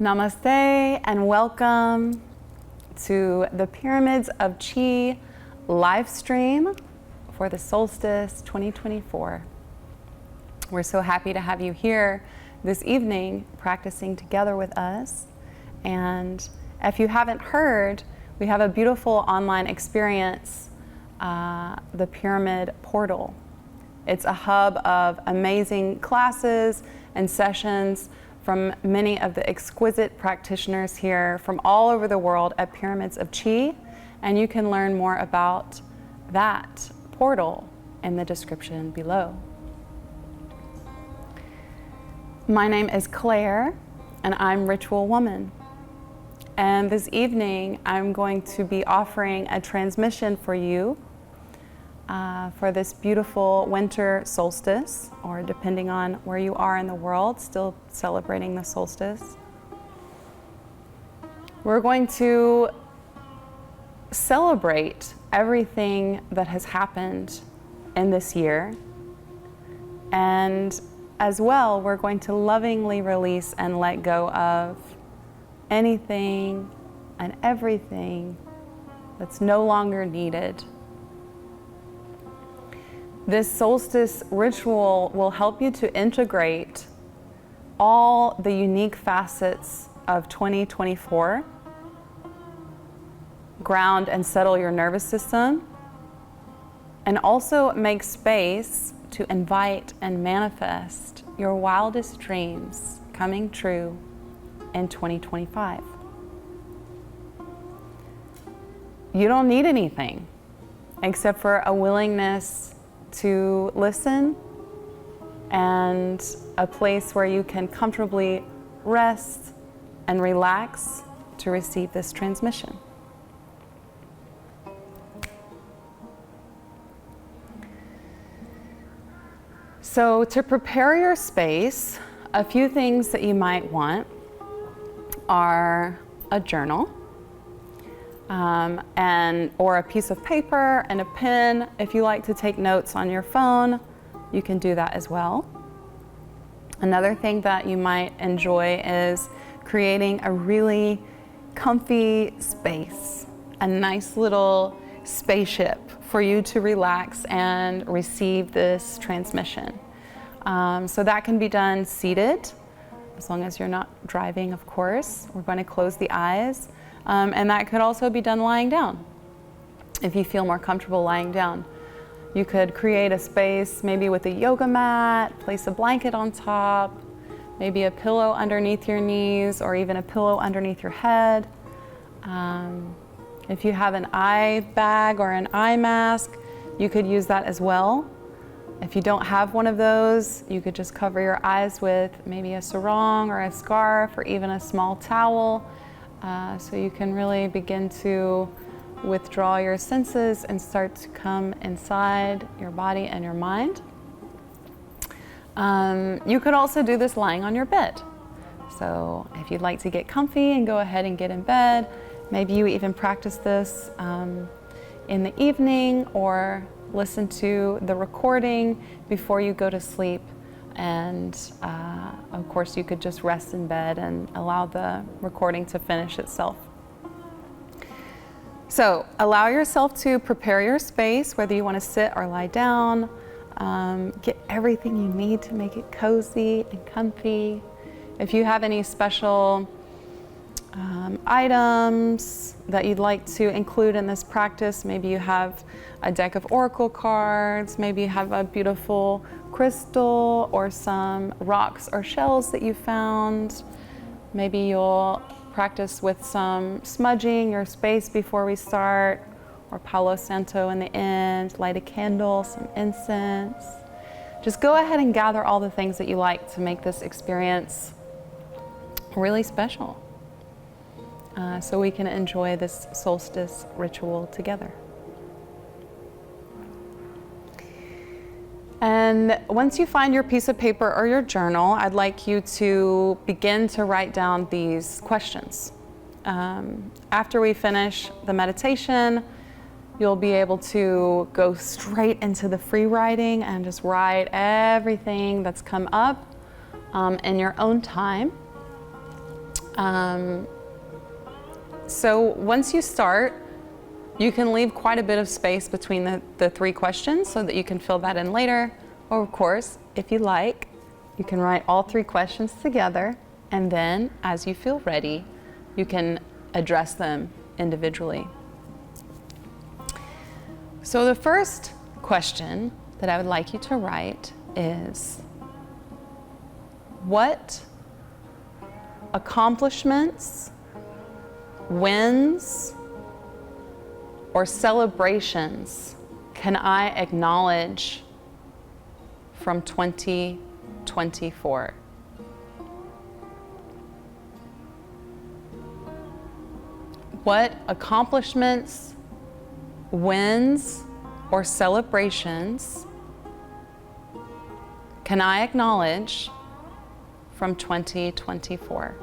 Namaste and welcome to the Pyramids of Chi live stream for the Solstice 2024. We're so happy to have you here this evening practicing together with us. And if you haven't heard, we have a beautiful online experience, the Pyramid Portal. It's a hub of amazing classes and sessions from many of the exquisite practitioners here from all over the world at Pyramids of Chi, and you can learn more about that portal in the description below. My name is Claire, and I'm Ritual Woman. And this evening, I'm going to be offering a transmission for you for this beautiful winter solstice, or depending on where you are in the world, still celebrating the solstice. We're going to celebrate everything that has happened in this year, and as well, we're going to lovingly release and let go of anything and everything that's no longer needed. This solstice ritual will help you to integrate all the unique facets of 2024, ground and settle your nervous system, and also make space to invite and manifest your wildest dreams coming true in 2025. You don't need anything except for a willingness to listen and a place where you can comfortably rest and relax to receive this transmission. So to prepare your space, a few things that you might want are a journal, or a piece of paper and a pen. If you like to take notes on your phone, you can do that as well. Another thing that you might enjoy is creating a really comfy space, a nice little spaceship for you to relax and receive this transmission. So that can be done seated, as long as you're not driving, of course. We're going to close the eyes. And that could also be done lying down, if you feel more comfortable lying down. You could create a space maybe with a yoga mat, place a blanket on top, maybe a pillow underneath your knees, or even a pillow underneath your head. If you have an eye bag or an eye mask, you could use that as well. If you don't have one of those, you could just cover your eyes with maybe a sarong or a scarf or even a small towel. So you can really begin to withdraw your senses and start to come inside your body and your mind. You could also do this lying on your bed. So if you'd like to get comfy and go ahead and get in bed, maybe you even practice this in the evening or listen to the recording before you go to sleep. And of course, you could just rest in bed and allow the recording to finish itself. So allow yourself to prepare your space, whether you want to sit or lie down. Get everything you need to make it cozy and comfy. If you have any special items that you'd like to include in this practice, maybe you have a deck of oracle cards, maybe you have a beautiful crystal or some rocks or shells that you found. Maybe you'll practice with some smudging your space before we start, or Palo Santo in the end, light a candle, some incense. Just go ahead and gather all the things that you like to make this experience really special, so we can enjoy this solstice ritual together. And once you find your piece of paper or your journal, I'd like you to begin to write down these questions. After we finish the meditation, you'll be able to go straight into the free writing and just write everything that's come up in your own time. So once you start, you can leave quite a bit of space between the 3 questions so that you can fill that in later. Or of course, if you like, you can write all 3 questions together, and then as you feel ready, you can address them individually. So the first question that I would like you to write is, what accomplishments, wins, or celebrations can I acknowledge from 2024? What accomplishments, wins, or celebrations can I acknowledge from 2024?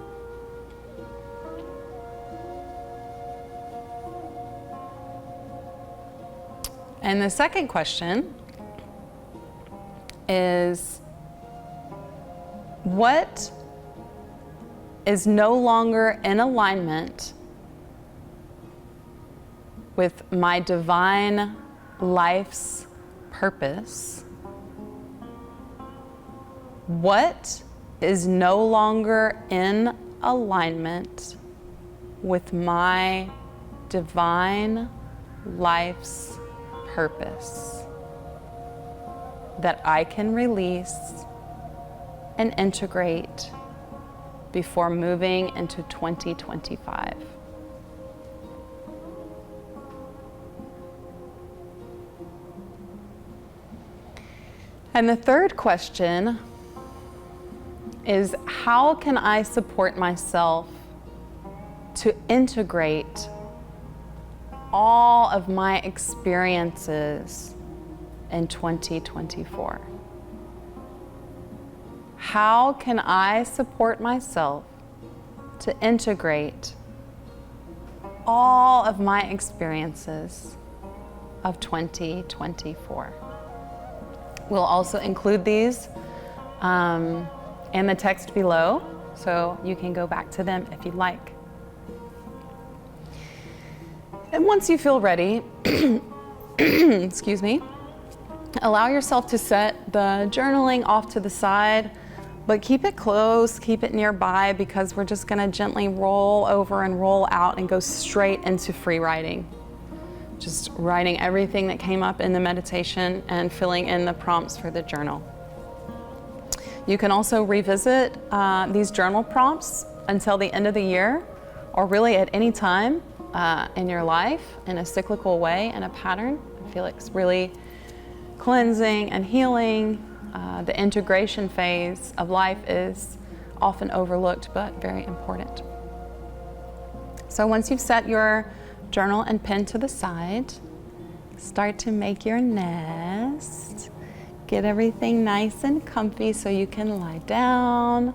And the second question is, what is no longer in alignment with my divine life's purpose? What is no longer in alignment with my divine life's purpose that I can release and integrate before moving into 2025? And the third question is, how can I support myself to integrate all of my experiences in 2024? How can I support myself to integrate all of my experiences of 2024? We'll also include these in the text below, so you can go back to them if you'd like. And once you feel ready, excuse me, allow yourself to set the journaling off to the side, but keep it close, keep it nearby, because we're just gonna gently roll over and roll out and go straight into free writing. Just writing everything that came up in the meditation and filling in the prompts for the journal. You can also revisit these journal prompts until the end of the year, or really at any time in your life in a cyclical way, in a pattern. I feel like it's really cleansing and healing. The integration phase of life is often overlooked, but very important. So once you've set your journal and pen to the side, start to make your nest. Get everything nice and comfy so you can lie down,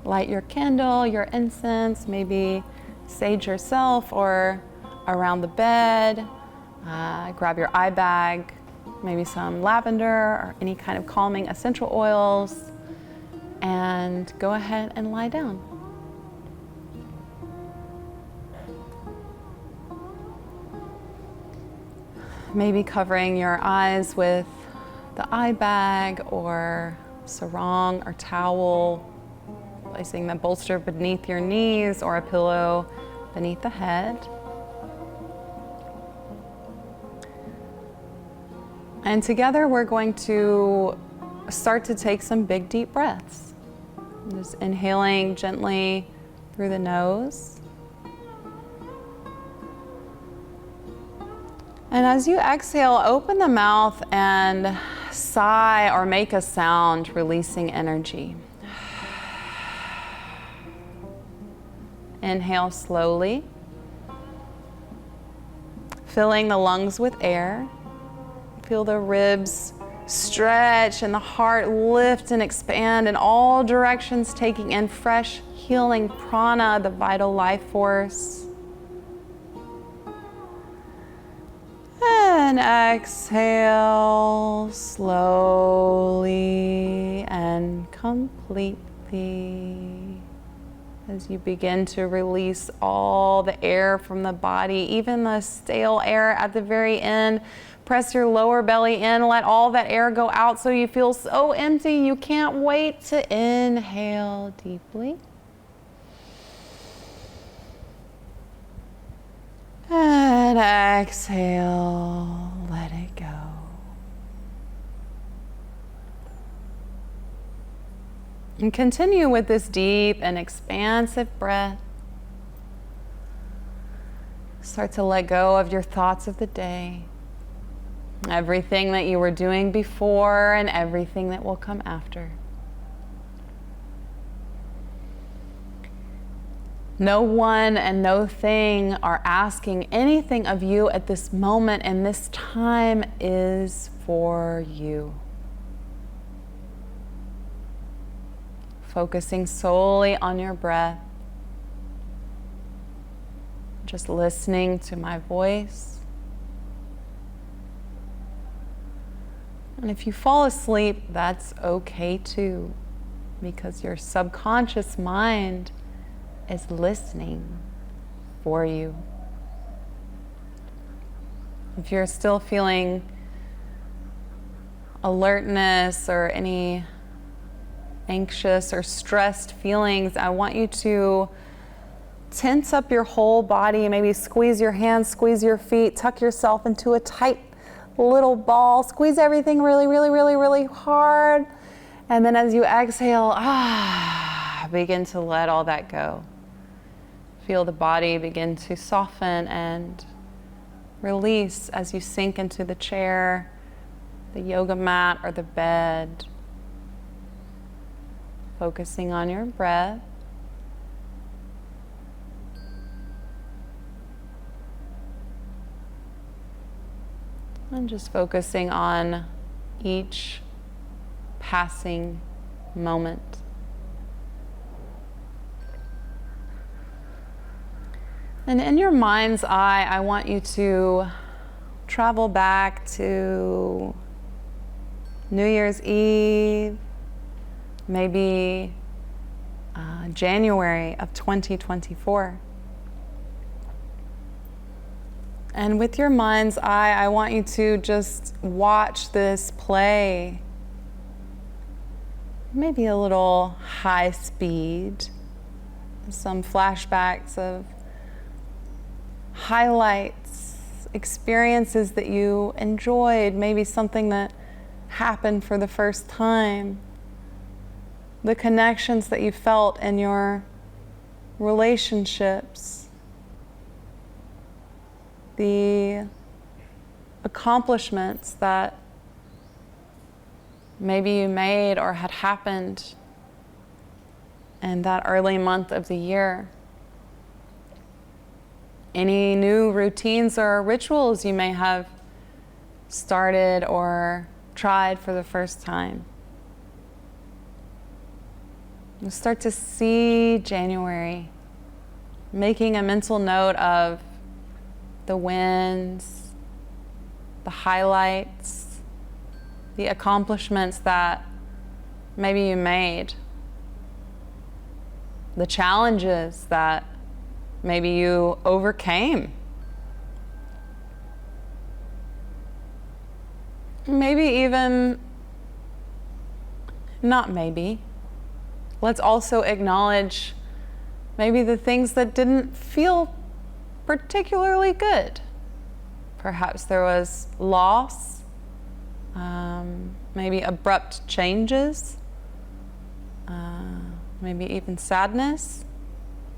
light your candle, your incense, maybe sage yourself or around the bed. Grab your eye bag, maybe some lavender or any kind of calming essential oils, and go ahead and lie down. Maybe covering your eyes with the eye bag or sarong or towel, placing the bolster beneath your knees or a pillow beneath the head. And together we're going to start to take some big deep breaths. Just inhaling gently through the nose. And as you exhale, open the mouth and sigh or make a sound, releasing energy. Inhale slowly, filling the lungs with air. Feel the ribs stretch and the heart lift and expand in all directions, taking in fresh, healing prana, the vital life force. And exhale slowly and completely. As you begin to release all the air from the body, even the stale air at the very end, press your lower belly in, let all that air go out so you feel so empty you can't wait to inhale deeply. And exhale, let it go. And continue with this deep and expansive breath. Start to let go of your thoughts of the day. Everything that you were doing before and everything that will come after. No one and no thing are asking anything of you at this moment, and this time is for you. Focusing solely on your breath. Just listening to my voice. And if you fall asleep, that's okay too, because your subconscious mind is listening for you. If you're still feeling alertness or any anxious or stressed feelings, I want you to tense up your whole body, maybe squeeze your hands, squeeze your feet, tuck yourself into a tight little ball, squeeze everything really, really, really, really hard. And then as you exhale, begin to let all that go. Feel the body begin to soften and release as you sink into the chair, the yoga mat, or the bed. Focusing on your breath. And just focusing on each passing moment. And in your mind's eye, I want you to travel back to New Year's Eve, maybe January of 2024. And with your mind's eye, I want you to just watch this play. Maybe a little high speed, some flashbacks of highlights, experiences that you enjoyed, maybe something that happened for the first time, the connections that you felt in your relationships, the accomplishments that maybe you made or had happened in that early month of the year. Any new routines or rituals you may have started or tried for the first time. You start to see January, making a mental note of the wins, the highlights, the accomplishments that maybe you made, the challenges that maybe you overcame. Maybe even, not maybe, let's also acknowledge maybe the things that didn't feel particularly good. Perhaps there was loss, maybe abrupt changes, maybe even sadness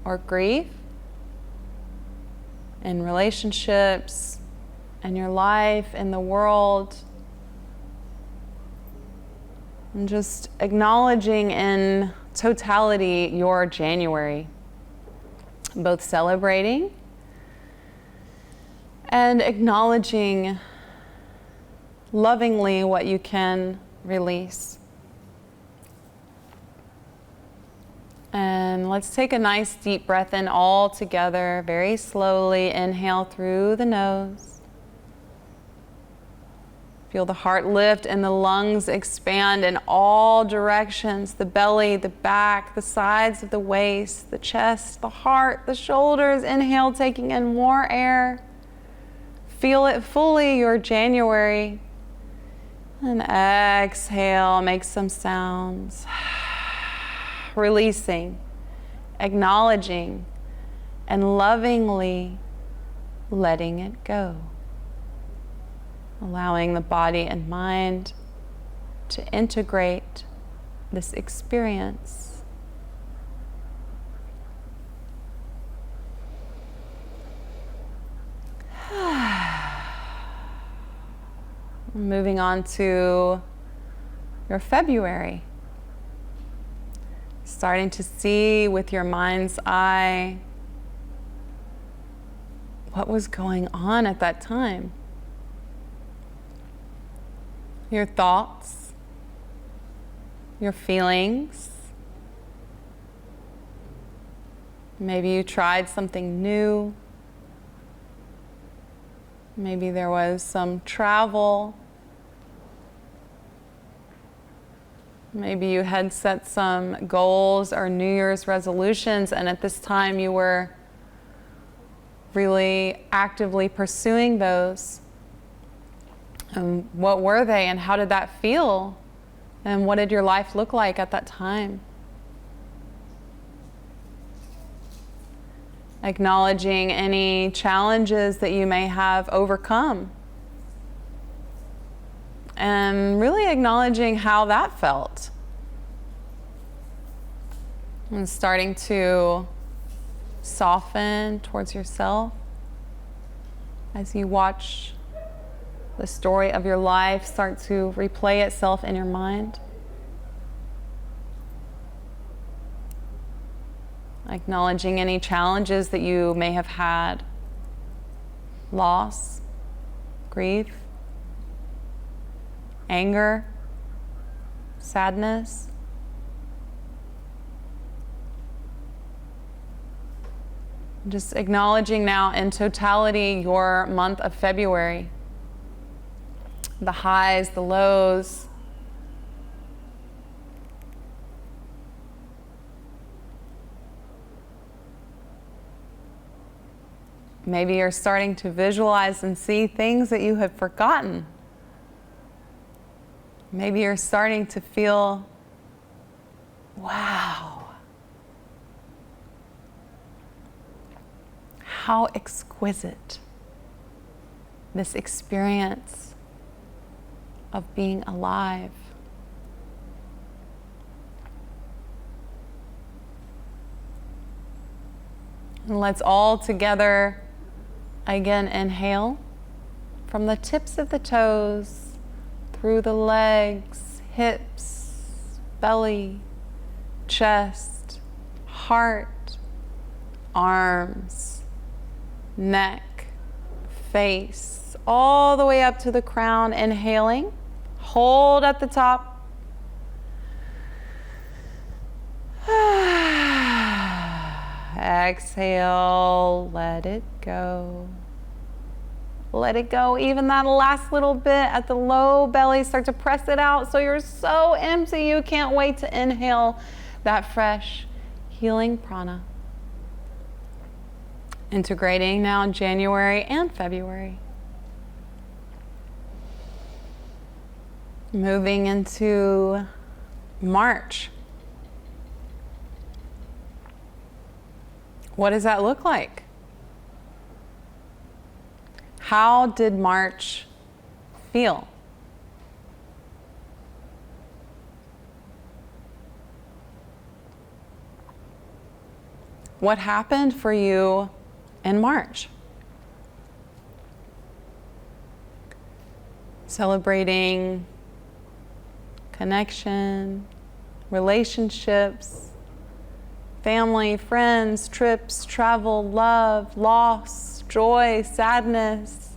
or grief in relationships, in your life, in the world. And just acknowledging in totality your January, both celebrating and acknowledging lovingly what you can release. And let's take a nice deep breath in all together, very slowly. Inhale through the nose. Feel the heart lift and the lungs expand in all directions. The belly, the back, the sides of the waist, the chest, the heart, the shoulders. Inhale, taking in more air. Feel it fully, your January. And exhale, make some sounds. Releasing, acknowledging, and lovingly letting it go. Allowing the body and mind to integrate this experience. Moving on to your February. Starting to see with your mind's eye what was going on at that time. Your thoughts, your feelings. Maybe you tried something new. Maybe there was some travel. Maybe you had set some goals or New Year's resolutions, and at this time you were really actively pursuing those. And what were they, and how did that feel? And what did your life look like at that time? Acknowledging any challenges that you may have overcome. And really acknowledging how that felt. And starting to soften towards yourself as you watch the story of your life start to replay itself in your mind. Acknowledging any challenges that you may have had. Loss, grief, anger, sadness. Just acknowledging now in totality your month of February. The highs, the lows. Maybe you're starting to visualize and see things that you had forgotten. Maybe you're starting to feel, wow, how exquisite this experience of being alive. And let's all together again inhale from the tips of the toes, through the legs, hips, belly, chest, heart, arms, neck, face, all the way up to the crown. Inhaling, hold at the top. Exhale, let it go. Let it go. Even that last little bit at the low belly, start to press it out so you're so empty you can't wait to inhale that fresh, healing prana. Integrating now in January and February. Moving into March. What does that look like? How did March feel? What happened for you in March? Celebrating connection, relationships, family, friends, trips, travel, love, loss, joy, sadness,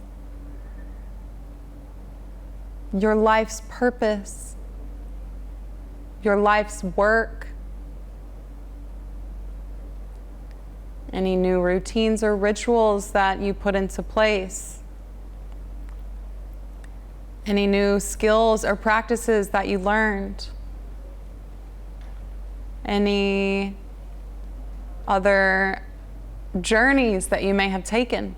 your life's purpose, your life's work, any new routines or rituals that you put into place. Any new skills or practices that you learned? Any other journeys that you may have taken?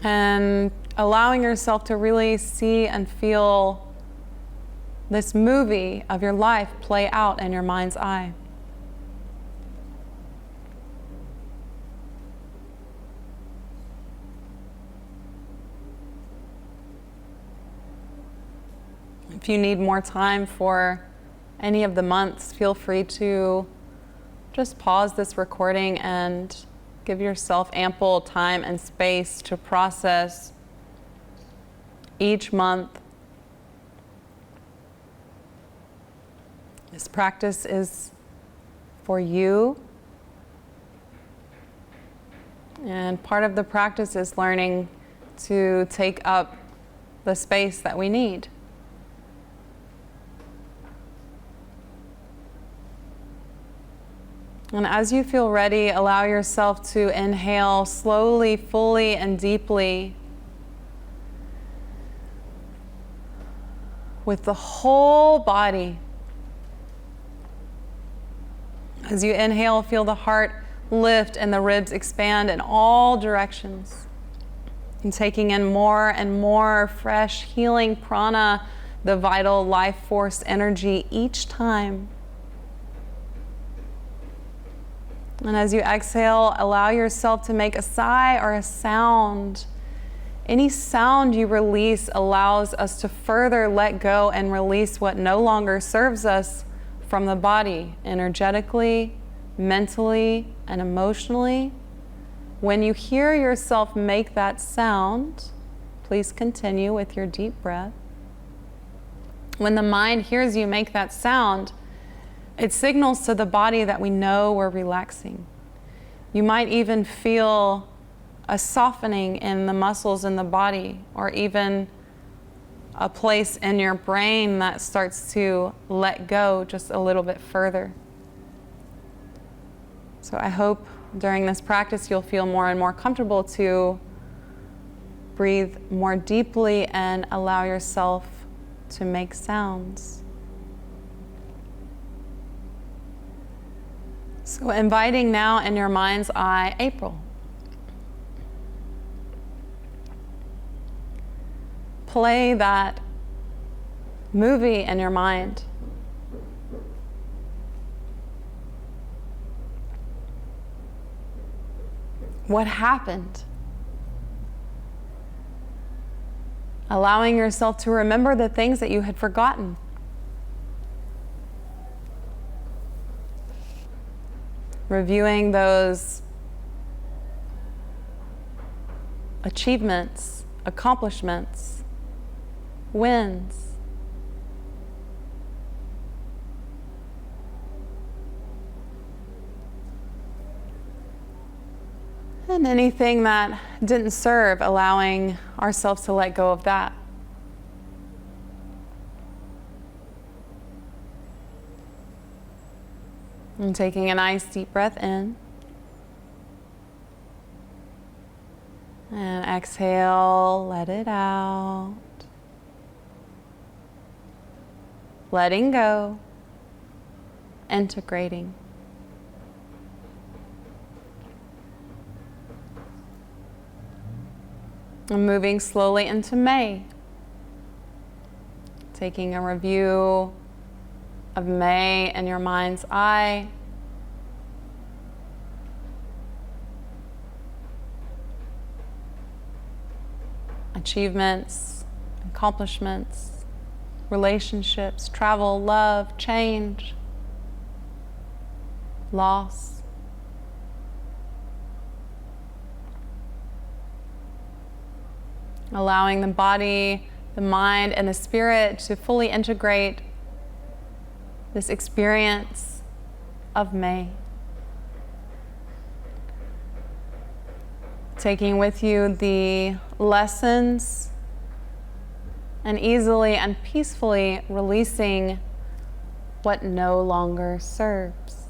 And allowing yourself to really see and feel this movie of your life play out in your mind's eye. If you need more time for any of the months, feel free to just pause this recording and give yourself ample time and space to process each month. This practice is for you. And part of the practice is learning to take up the space that we need. And as you feel ready, allow yourself to inhale slowly, fully, and deeply with the whole body. As you inhale, feel the heart lift and the ribs expand in all directions. And taking in more and more fresh, healing prana, the vital life force energy each time. And as you exhale, allow yourself to make a sigh or a sound. Any sound you release allows us to further let go and release what no longer serves us from the body, energetically, mentally, and emotionally. When you hear yourself make that sound, please continue with your deep breath. When the mind hears you make that sound, it signals to the body that we know we're relaxing. You might even feel a softening in the muscles in the body, or even a place in your brain that starts to let go just a little bit further. So I hope during this practice you'll feel more and more comfortable to breathe more deeply and allow yourself to make sounds. So inviting now in your mind's eye, April. Play that movie in your mind. What happened? Allowing yourself to remember the things that you had forgotten. Reviewing those achievements, accomplishments, wins. And anything that didn't serve, allowing ourselves to let go of that. And taking a nice deep breath in. And exhale, let it out. Letting go, integrating. And moving slowly into May. Taking a review of May in your mind's eye. Achievements, accomplishments, relationships, travel, love, change, loss. Allowing the body, the mind, and the spirit to fully integrate this experience of May. Taking with you the lessons and easily and peacefully releasing what no longer serves.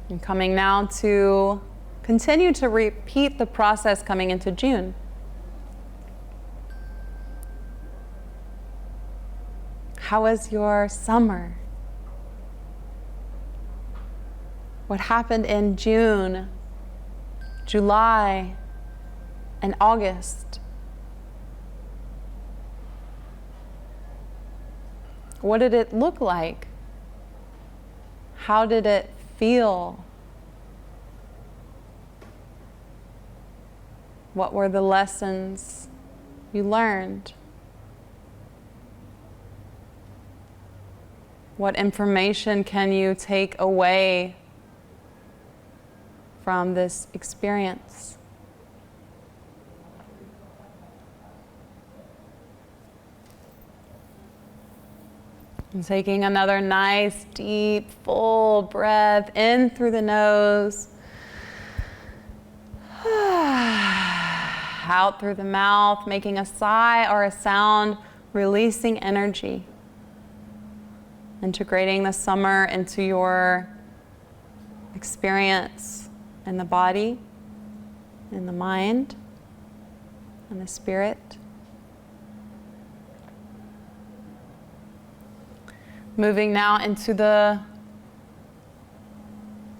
And coming now to continue to repeat the process coming into June. How was your summer? What happened in June, July, and August? What did it look like? How did it feel? What were the lessons you learned? What information can you take away from this experience? And taking another nice, deep, full breath in through the nose, out through the mouth, making a sigh or a sound, releasing energy. Integrating the summer into your experience in the body, in the mind, and the spirit. Moving now into the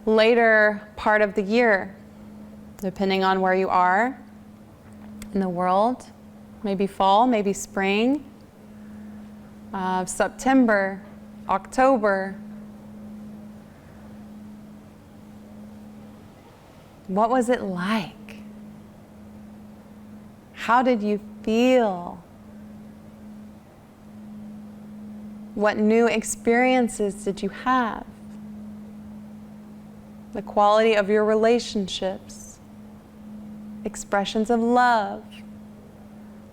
later part of the year, depending on where you are in the world. Maybe fall, maybe spring, September, October. What was it like? How did you feel? What new experiences did you have? The quality of your relationships, expressions of love,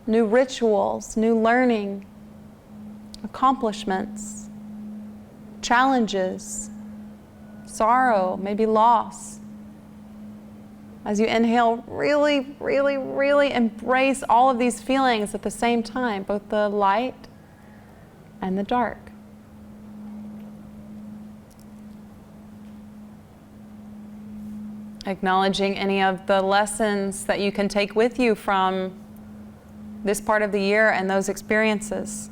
new rituals, new learning, accomplishments, challenges, sorrow, maybe loss. As you inhale, really, really, really embrace all of these feelings at the same time, both the light and the dark. Acknowledging any of the lessons that you can take with you from this part of the year and those experiences.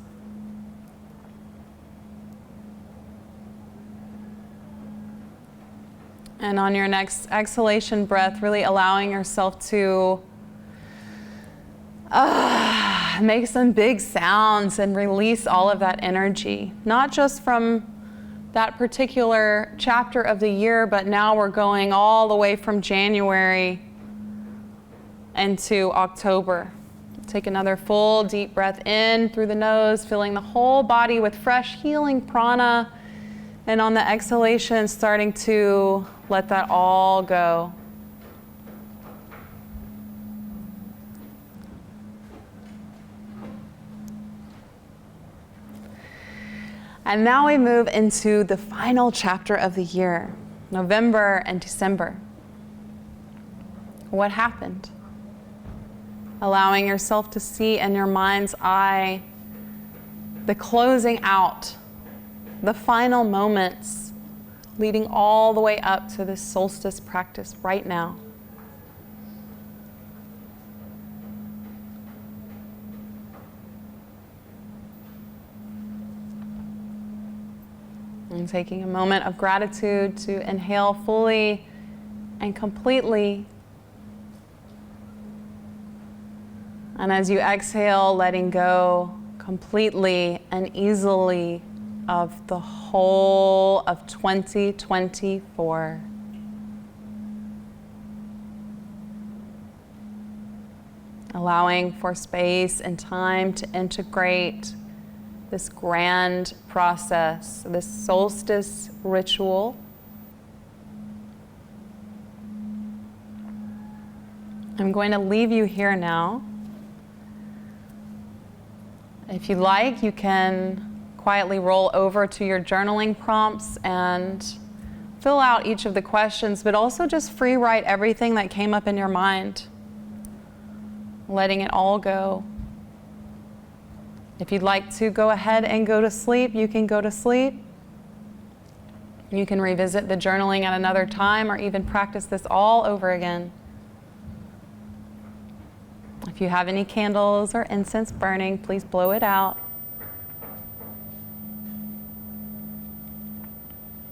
And on your next exhalation breath, really allowing yourself to make some big sounds and release all of that energy. Not just from that particular chapter of the year, but now we're going all the way from January into October. Take another full deep breath in through the nose, filling the whole body with fresh healing prana. And on the exhalation, starting to let that all go. And now we move into the final chapter of the year, November and December. What happened? Allowing yourself to see in your mind's eye the closing out, the final moments leading all the way up to this solstice practice right now. And taking a moment of gratitude to inhale fully and completely. And as you exhale, letting go completely and easily of the whole of 2024. Allowing for space and time to integrate this grand process, this solstice ritual. I'm going to leave you here now. If you like, you can quietly roll over to your journaling prompts and fill out each of the questions, but also just free write everything that came up in your mind, letting it all go. If you'd like to go ahead and go to sleep, you can go to sleep. You can revisit the journaling at another time or even practice this all over again. If you have any candles or incense burning, please blow it out.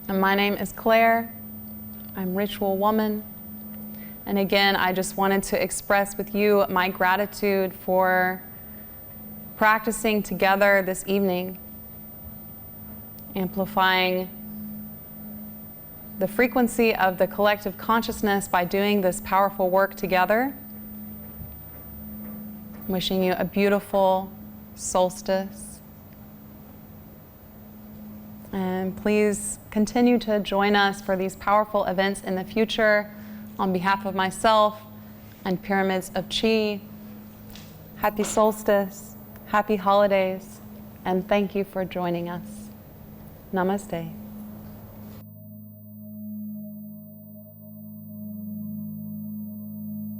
And my name is Claire. I'm Ritual Woman. And again, I just wanted to express with you my gratitude for practicing together this evening, amplifying the frequency of the collective consciousness by doing this powerful work together. Wishing you a beautiful solstice. And please continue to join us for these powerful events in the future. On behalf of myself and Pyramids of Chi, happy solstice, happy holidays, and thank you for joining us. Namaste.